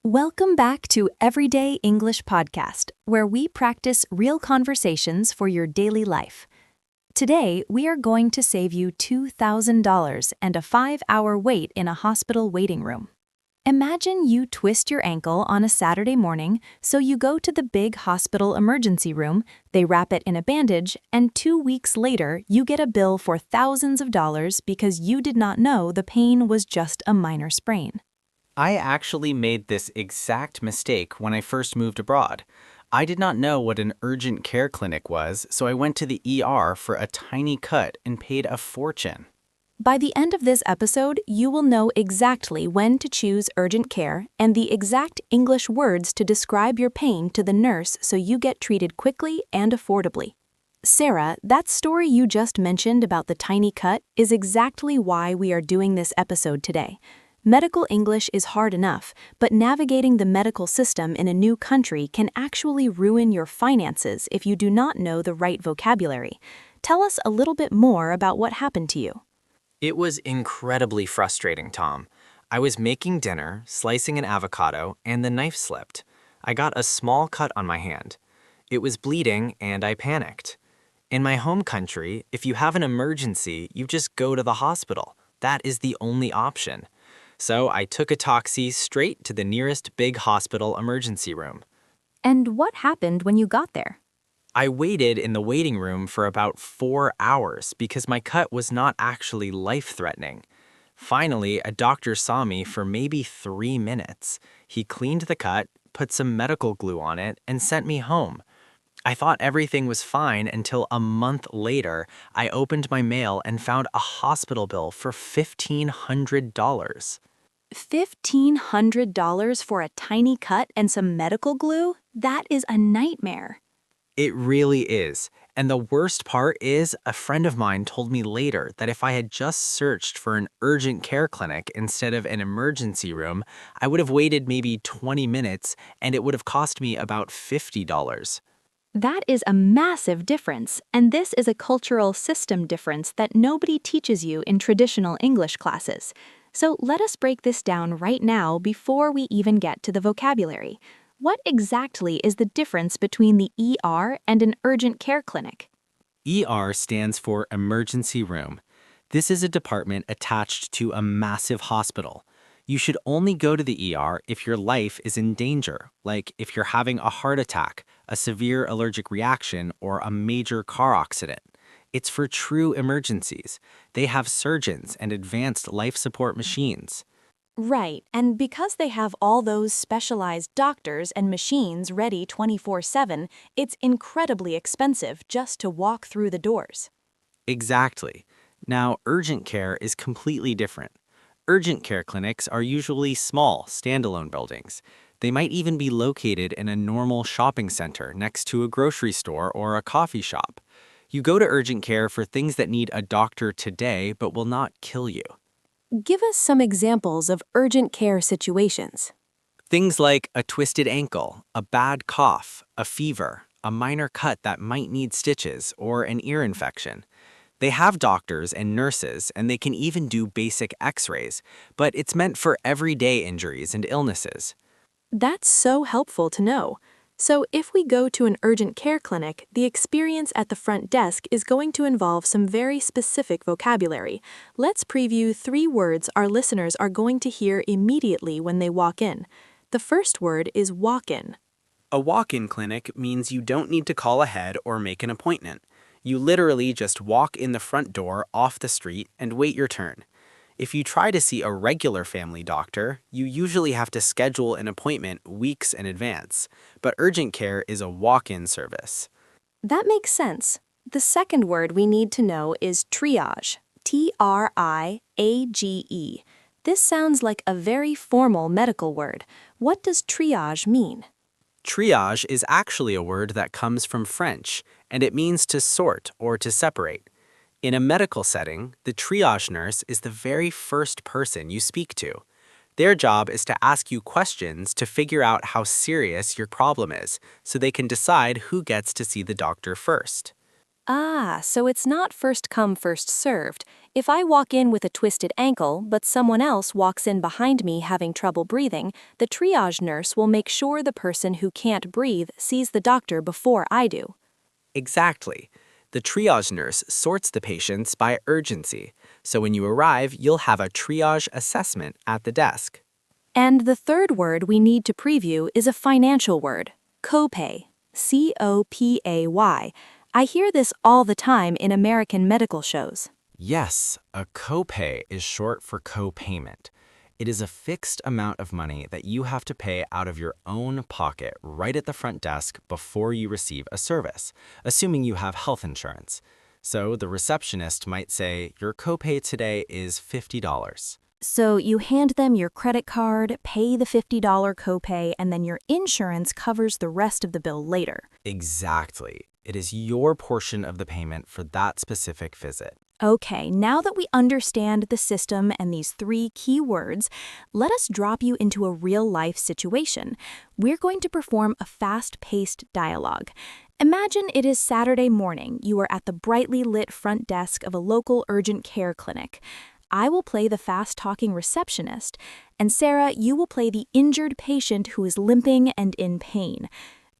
Welcome back to Everyday English Podcast, where we practice real conversations for your daily life. Today, we are going to save you $2,000 and a 5-hour wait in a hospital waiting room. Imagine you twist your ankle on a Saturday morning, so you go to the big hospital emergency room, they wrap it in a bandage, and 2 weeks later, you get a bill for thousands of dollars because you did not know the pain was just a minor sprain. I actually made this exact mistake when I first moved abroad. I did not know what an urgent care clinic was, so I went to the ER for a tiny cut and paid a fortune. By the end of this episode, you will know exactly when to choose urgent care and the exact English words to describe your pain to the nurse so you get treated quickly and affordably. Sarah, that story you just mentioned about the tiny cut is exactly why we are doing this episode today. Medical English is hard enough, but navigating the medical system in a new country can actually ruin your finances if you do not know the right vocabulary. Tell us a little bit more about what happened to you. It was incredibly frustrating, Tom. I was making dinner, slicing an avocado, and the knife slipped. I got a small cut on my hand. It was bleeding, and I panicked. In my home country, if you have an emergency, you just go to the hospital. That is the only option. So I took a taxi straight to the nearest big hospital emergency room. And what happened when you got there? I waited in the waiting room for about 4 hours because my cut was not actually life-threatening. Finally, a doctor saw me for maybe 3 minutes. He cleaned the cut, put some medical glue on it, and sent me home. I thought everything was fine until a month later, I opened my mail and found a hospital bill for $1,500. $1,500 for a tiny cut and some medical glue? That is a nightmare. It really is. And the worst part is, a friend of mine told me later that if I had just searched for an urgent care clinic instead of an emergency room, I would have waited maybe 20 minutes and it would have cost me about $50. That is a massive difference, and this is a cultural system difference that nobody teaches you in traditional English classes. So let us break this down right now before we even get to the vocabulary. What exactly is the difference between the ER and an urgent care clinic? ER stands for emergency room. This is a department attached to a massive hospital. You should only go to the ER if your life is in danger, like if you're having a heart attack, a severe allergic reaction, or a major car accident. It's for true emergencies. They have surgeons and advanced life support machines. Right, and because they have all those specialized doctors and machines ready 24/7, it's incredibly expensive just to walk through the doors. Exactly. Now, urgent care is completely different. Urgent care clinics are usually small, standalone buildings. They might even be located in a normal shopping center next to a grocery store or a coffee shop. You go to urgent care for things that need a doctor today but will not kill you. Give us some examples of urgent care situations. Things like a twisted ankle, a bad cough, a fever, a minor cut that might need stitches, or an ear infection. They have doctors and nurses, and they can even do basic x-rays, but it's meant for everyday injuries and illnesses. That's so helpful to know. So if we go to an urgent care clinic, the experience at the front desk is going to involve some very specific vocabulary. Let's preview 3 words our listeners are going to hear immediately when they walk in. The first word is walk-in. A walk-in clinic means you don't need to call ahead or make an appointment. You literally just walk in the front door off the street and wait your turn. If you try to see a regular family doctor, you usually have to schedule an appointment weeks in advance, but urgent care is a walk-in service. That makes sense. The second word we need to know is triage. Triage. This sounds like a very formal medical word. What does triage mean? Triage is actually a word that comes from French, and it means to sort or to separate. In a medical setting, the triage nurse is the very first person you speak to. Their job is to ask you questions to figure out how serious your problem is, so they can decide who gets to see the doctor first. Ah, so it's not first come, first served. If I walk in with a twisted ankle, but someone else walks in behind me having trouble breathing, the triage nurse will make sure the person who can't breathe sees the doctor before I do. Exactly. The triage nurse sorts the patients by urgency, so when you arrive, you'll have a triage assessment at the desk. And the third word we need to preview is a financial word, copay. COPAY. I hear this all the time in American medical shows. Yes, a copay is short for copayment. It is a fixed amount of money that you have to pay out of your own pocket right at the front desk before you receive a service, assuming you have health insurance. So the receptionist might say, your copay today is $50. So you hand them your credit card, pay the $50 copay, and then your insurance covers the rest of the bill later. Exactly. It is your portion of the payment for that specific visit. Okay, now that we understand the system and these three key words, let us drop you into a real-life situation. We're going to perform a fast-paced dialogue. Imagine it is Saturday morning. You are at the brightly lit front desk of a local urgent care clinic. I will play the fast-talking receptionist, and Sarah, you will play the injured patient who is limping and in pain.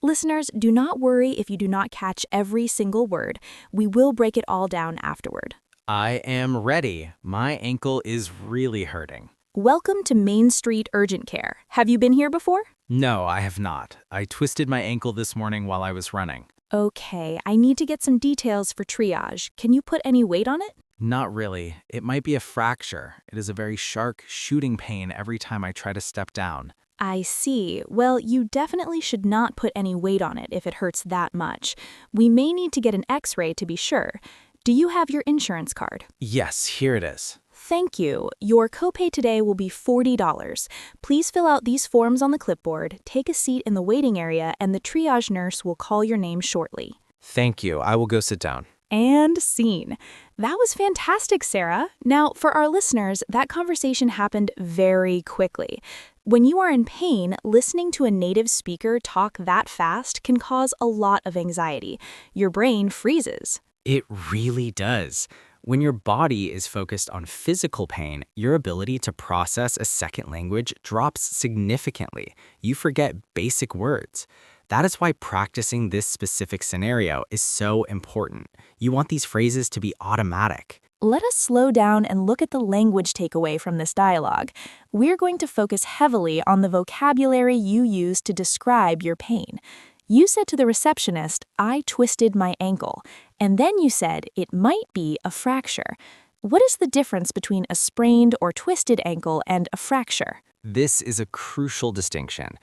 Listeners, do not worry if you do not catch every single word. We will break it all down afterward. I am ready. My ankle is really hurting. Welcome to Main Street Urgent Care. Have you been here before? No, I have not. I twisted my ankle this morning while I was running. Okay, I need to get some details for triage. Can you put any weight on it? Not really. It might be a fracture. It is a very sharp shooting pain every time I try to step down. I see. Well, you definitely should not put any weight on it if it hurts that much. We may need to get an x-ray to be sure. Do you have your insurance card? Yes, here it is. Thank you. Your copay today will be $40. Please fill out these forms on the clipboard, take a seat in the waiting area, and the triage nurse will call your name shortly. Thank you. I will go sit down. And scene. That was fantastic, Sarah. Now, for our listeners, that conversation happened very quickly. When you are in pain, listening to a native speaker talk that fast can cause a lot of anxiety. Your brain freezes. It really does. When your body is focused on physical pain, your ability to process a second language drops significantly. You forget basic words. That is why practicing this specific scenario is so important. You want these phrases to be automatic. Let us slow down and look at the language takeaway from this dialogue. We're going to focus heavily on the vocabulary you use to describe your pain. You said to the receptionist, I twisted my ankle, and then you said it might be a fracture. What is the difference between a sprained or twisted ankle and a fracture? This is a crucial distinction.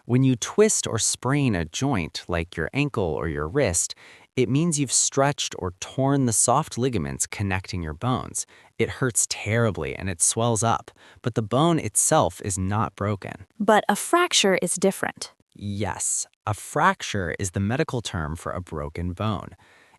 When you twist or sprain a joint, like your ankle or your wrist, it means you've stretched or torn the soft ligaments connecting your bones. It hurts terribly and it swells up, but the bone itself is not broken. But a fracture is different. Yes, a fracture is the medical term for a broken bone.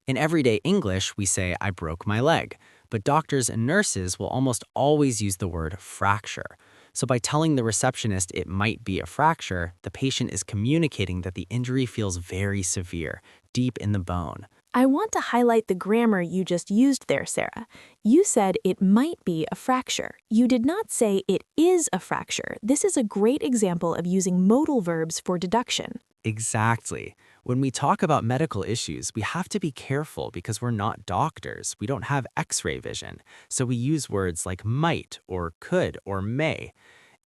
In everyday English, we say, I broke my leg, but doctors and nurses will almost always use the word fracture. So by telling the receptionist it might be a fracture, the patient is communicating that the injury feels very severe, deep in the bone. I want to highlight the grammar you just used there, Sarah. You said it might be a fracture. You did not say it is a fracture. This is a great example of using modal verbs for deduction. Exactly. When we talk about medical issues, we have to be careful because we're not doctors. We don't have x-ray vision. So we use words like might or could or may.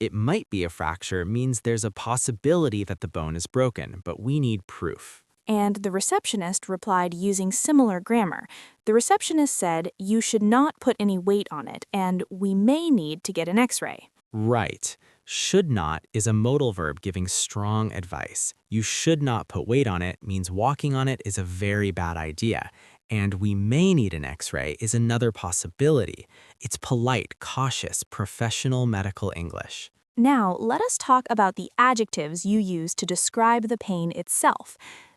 It might be a fracture means there's a possibility that the bone is broken, but we need proof. And the receptionist replied using similar grammar. The receptionist said, you should not put any weight on it, and we may need to get an x-ray. Right. Should not is a modal verb giving strong advice. You should not put weight on it means walking on it is a very bad idea. And we may need an x-ray is another possibility. It's polite, cautious, professional medical English. Now, let us talk about the adjectives you use to describe the pain itself.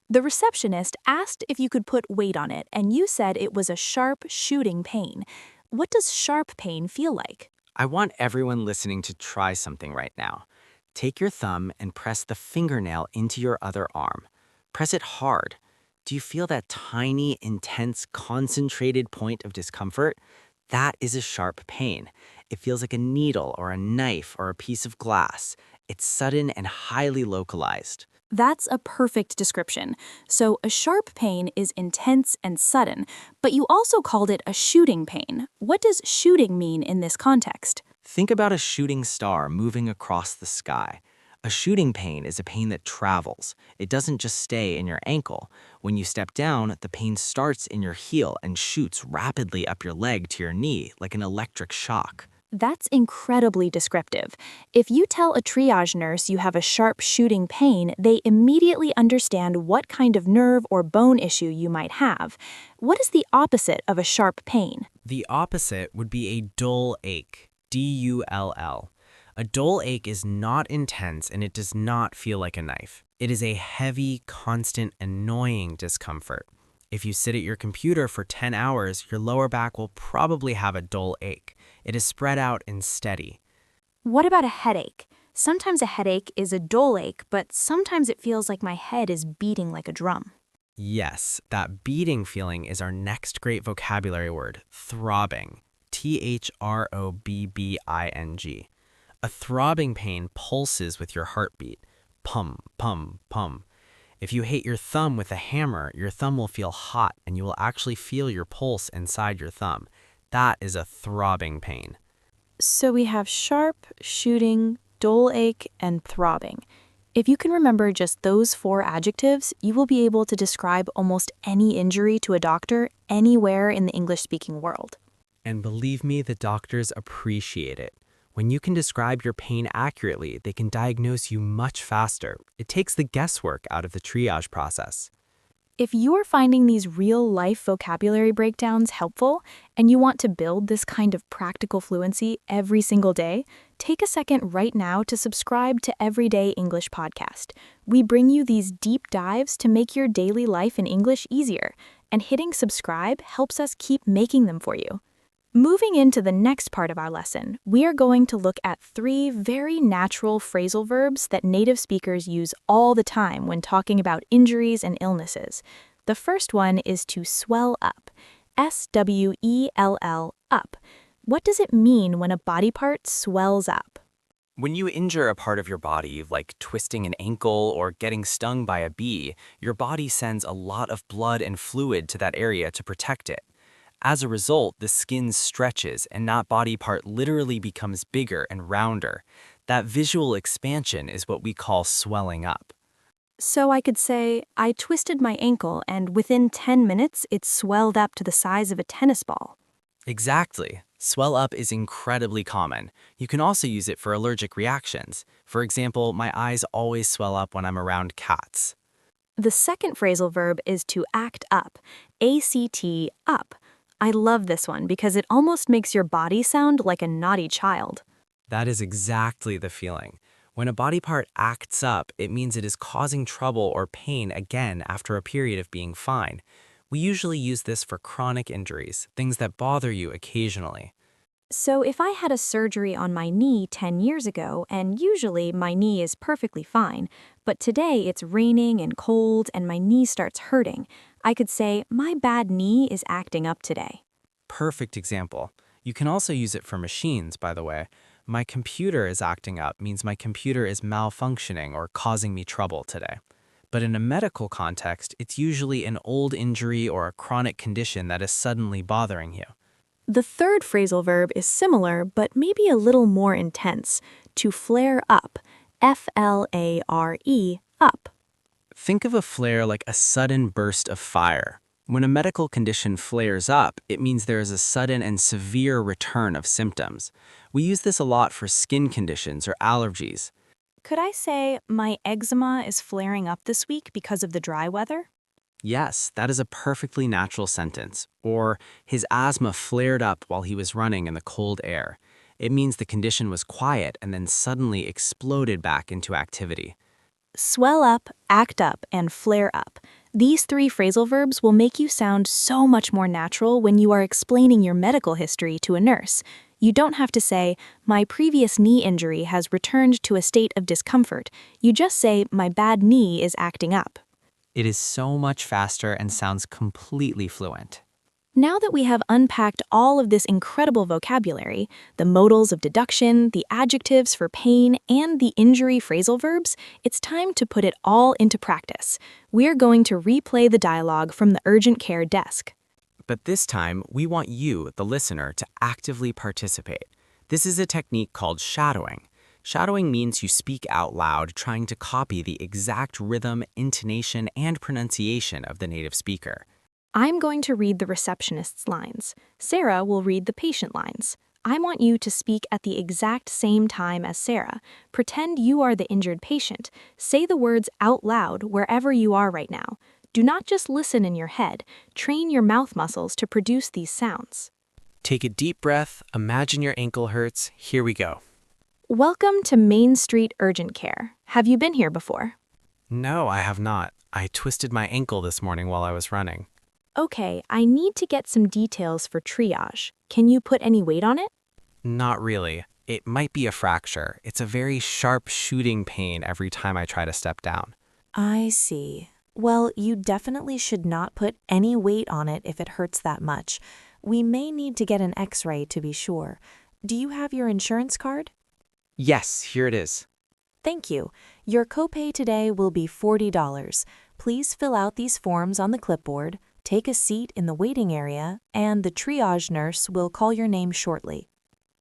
The receptionist asked if you could put weight on it, and you said it was a sharp, shooting pain. What does sharp pain feel like? I want everyone listening to try something right now. Take your thumb and press the fingernail into your other arm. Press it hard. Do you feel that tiny, intense, concentrated point of discomfort? That is a sharp pain. It feels like a needle or a knife or a piece of glass. It's sudden and highly localized. That's a perfect description. So a sharp pain is intense and sudden, but you also called it a shooting pain. What does shooting mean in this context? Think about a shooting star moving across the sky. A shooting pain is a pain that travels. It doesn't just stay in your ankle. When you step down, the pain starts in your heel and shoots rapidly up your leg to your knee like an electric shock. That's incredibly descriptive. If you tell a triage nurse you have a sharp shooting pain, they immediately understand what kind of nerve or bone issue you might have. What is the opposite of a sharp pain? The opposite would be a dull ache. D-U-L-L. A dull ache is not intense and it does not feel like a knife. It is a heavy, constant, annoying discomfort. If you sit at your computer for 10 hours, your lower back will probably have a dull ache. It is spread out and steady. What about a headache? Sometimes a headache is a dull ache, but sometimes it feels like my head is beating like a drum. Yes, that beating feeling is our next great vocabulary word, throbbing. Throbbing. A throbbing pain pulses with your heartbeat. Pum, pum, pum. If you hit your thumb with a hammer, your thumb will feel hot and you will actually feel your pulse inside your thumb. That is a throbbing pain. So we have sharp, shooting, dull ache, and throbbing. If you can remember just those 4 adjectives, you will be able to describe almost any injury to a doctor anywhere in the English-speaking world. And believe me, the doctors appreciate it. When you can describe your pain accurately, they can diagnose you much faster. It takes the guesswork out of the triage process. If you're finding these real-life vocabulary breakdowns helpful, and you want to build this kind of practical fluency every single day, take a second right now to subscribe to Everyday English Podcast. We bring you these deep dives to make your daily life in English easier, and hitting subscribe helps us keep making them for you. Moving into the next part of our lesson, we are going to look at 3 very natural phrasal verbs that native speakers use all the time when talking about injuries and illnesses. The first one is to swell up. S-W-E-L-L, up. What does it mean when a body part swells up? When you injure a part of your body, like twisting an ankle or getting stung by a bee, your body sends a lot of blood and fluid to that area to protect it. As a result, the skin stretches and that body part literally becomes bigger and rounder. That visual expansion is what we call swelling up. So I could say, I twisted my ankle and within 10 minutes it swelled up to the size of a tennis ball. Exactly. Swell up is incredibly common. You can also use it for allergic reactions. For example, my eyes always swell up when I'm around cats. The second phrasal verb is to act up. A-C-T, up. I love this one because it almost makes your body sound like a naughty child. That is exactly the feeling. When a body part acts up, it means it is causing trouble or pain again after a period of being fine. We usually use this for chronic injuries, things that bother you occasionally. So if I had a surgery on my knee 10 years ago, and usually my knee is perfectly fine, but today it's raining and cold and my knee starts hurting, I could say, my bad knee is acting up today. Perfect example. You can also use it for machines, by the way. My computer is acting up means my computer is malfunctioning or causing me trouble today. But in a medical context, it's usually an old injury or a chronic condition that is suddenly bothering you. The third phrasal verb is similar, but maybe a little more intense, to flare up. F-L-A-R-E, up. Think of a flare like a sudden burst of fire. When a medical condition flares up, it means there is a sudden and severe return of symptoms. We use this a lot for skin conditions or allergies. Could I say, my eczema is flaring up this week because of the dry weather? Yes, that is a perfectly natural sentence. Or, his asthma flared up while he was running in the cold air. It means the condition was quiet and then suddenly exploded back into activity. Swell up, act up, and flare up. These 3 phrasal verbs will make you sound so much more natural when you are explaining your medical history to a nurse. You don't have to say, my previous knee injury has returned to a state of discomfort. You just say, my bad knee is acting up. It is so much faster and sounds completely fluent. Now that we have unpacked all of this incredible vocabulary, the modals of deduction, the adjectives for pain, and the injury phrasal verbs, it's time to put it all into practice. We're going to replay the dialogue from the urgent care desk. But this time, we want you, the listener, to actively participate. This is a technique called shadowing. Shadowing means you speak out loud, trying to copy the exact rhythm, intonation, and pronunciation of the native speaker. I'm going to read the receptionist's lines. Sarah will read the patient lines. I want you to speak at the exact same time as Sarah. Pretend you are the injured patient. Say the words out loud wherever you are right now. Do not just listen in your head. Train your mouth muscles to produce these sounds. Take a deep breath, imagine your ankle hurts. Here we go. Welcome to Main Street Urgent Care. Have you been here before? No, I have not. I twisted my ankle this morning while I was running. Okay, I need to get some details for triage. Can you put any weight on it? Not really. It might be a fracture. It's a very sharp shooting pain every time I try to step down. I see. Well, you definitely should not put any weight on it if it hurts that much. We may need to get an x-ray to be sure. Do you have your insurance card? Yes, here it is. Thank you. Your copay today will be $40. Please fill out these forms on the clipboard, take a seat in the waiting area, and the triage nurse will call your name shortly.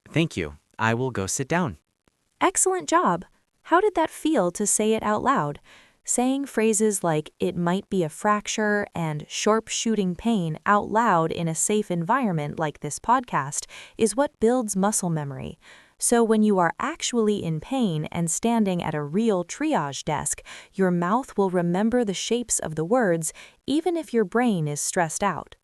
Thank you. I will go sit down. Excellent job. How did that feel to say it out loud? Saying phrases like "it might be a fracture" and "sharp shooting pain" out loud in a safe environment like this podcast is what builds muscle memory. So when you are actually in pain and standing at a real triage desk, your mouth will remember the shapes of the words, even if your brain is stressed out.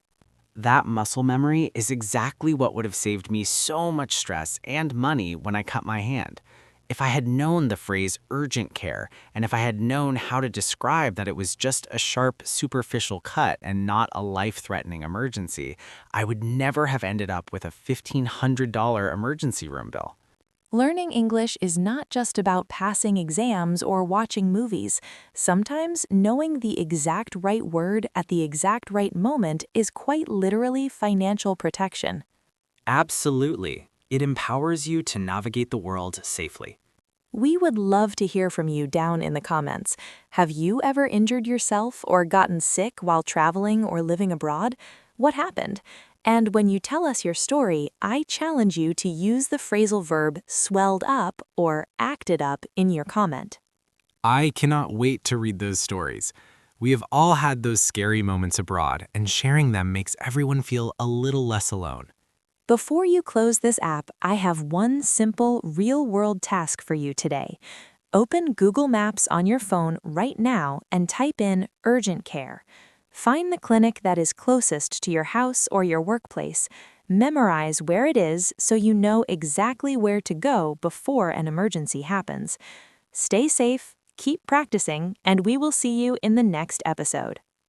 That muscle memory is exactly what would have saved me so much stress and money when I cut my hand. If I had known the phrase urgent care, and if I had known how to describe that it was just a sharp, superficial cut and not a life-threatening emergency, I would never have ended up with a $1,500 emergency room bill. Learning English is not just about passing exams or watching movies. Sometimes knowing the exact right word at the exact right moment is quite literally financial protection. Absolutely. It empowers you to navigate the world safely. We would love to hear from you down in the comments. Have you ever injured yourself or gotten sick while traveling or living abroad? What happened? And when you tell us your story, I challenge you to use the phrasal verb swelled up or acted up in your comment. I cannot wait to read those stories. We have all had those scary moments abroad, and sharing them makes everyone feel a little less alone. Before you close this app, I have one simple, real-world task for you today. Open Google Maps on your phone right now and type in urgent care. Find the clinic that is closest to your house or your workplace. Memorize where it is so you know exactly where to go before an emergency happens. Stay safe, keep practicing, and we will see you in the next episode.